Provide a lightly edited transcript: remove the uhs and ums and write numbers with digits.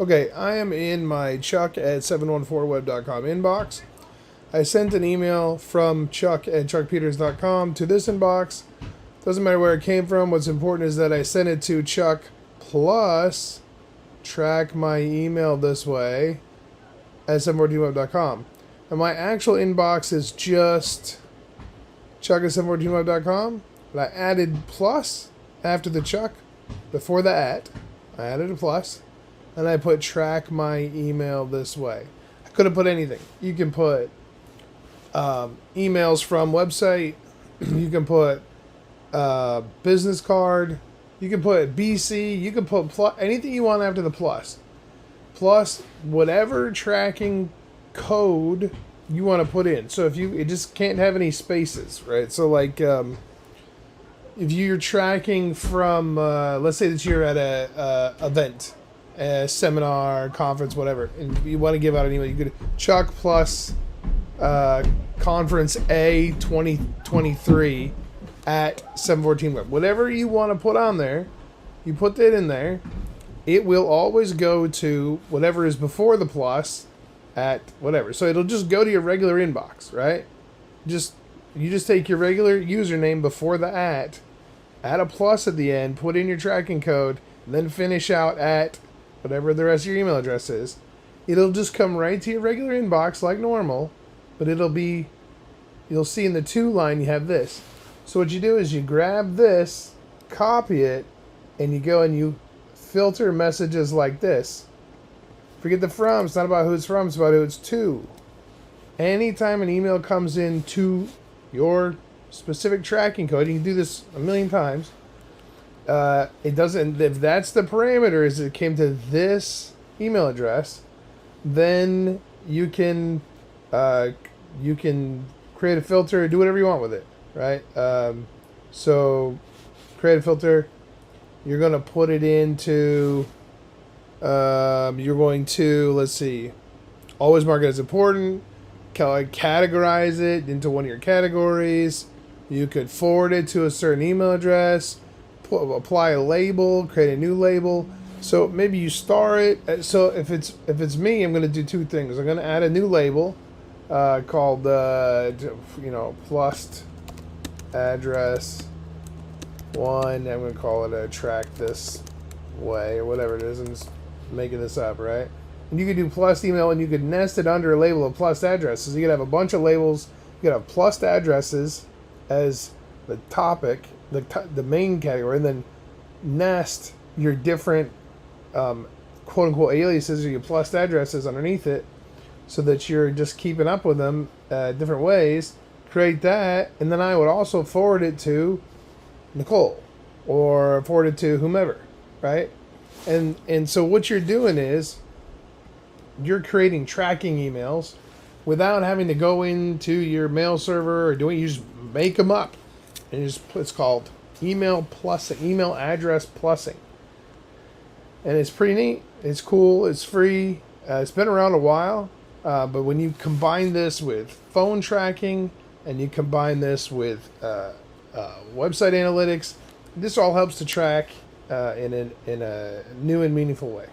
Okay, I am in my Chuck at 714web.com inbox. I sent an email from Chuck at chuckpeters.com to this inbox. Doesn't matter where it came from. What's important is that I sent it to Chuck plus track my email this way at 714web.com. And my actual inbox is just Chuck at 714web.com. But I added plus after the Chuck, before the at. I added a plus, and I put track my email this way. I could have put anything. You can put emails from website. You can put business card. You can put BC. You can put plus, anything you want after the plus. Plus whatever tracking code you want to put in. So if you, it just can't have any spaces, right? So like if you're tracking from, let's say that you're at a event, a seminar, conference, whatever, and you want to give out an email, you could Chuck plus conference A 2023 at 714 web. Whatever you want to put on there, you put that in there. It will always go to whatever is before the plus at whatever. So it'll just go to your regular inbox, right? You just take your regular username before the at, add a plus at the end, put in your tracking code, and then finish out at whatever the rest of your email address is. It'll just come right to your regular inbox like normal, but you'll see in the to line you have this. So what you do is you grab this, copy it, and you go and you filter messages like this. Forget the from. It's not about who it's from. It's about who it's to. Anytime an email comes in to your specific tracking code, you can do this a million times. It doesn't. If that's the parameter, is it came to this email address, then you can create a filter, do whatever you want with it, right? So create a filter. You're going to put it into. You're going to, let's see, always mark it as important. Categorize it into one of your categories. You could forward it to a certain email address. Apply a label. Create a new label. So maybe you star it. So if it's me, I'm going to do two things. I'm going to add a new label called plus address 1. I'm going to call it a track this way or whatever it is. I'm just making this up, right? And you could do plus email, and you could nest it under a label of plus addresses. You could have a bunch of labels. You could have plus addresses as the topic, the main category, and then nest your different quote unquote aliases or your plus addresses underneath it, so that you're just keeping up with them different ways. Create that, and then I would also forward it to Nicole or forward it to whomever, right? And so what you're doing is you're creating tracking emails without having to go into your mail server or doing. You just make them up, and it's called email address plussing, and it's pretty neat. It's cool. It's free. It's been around a while, but when you combine this with phone tracking and you combine this with website analytics, this all helps to track in a new and meaningful way.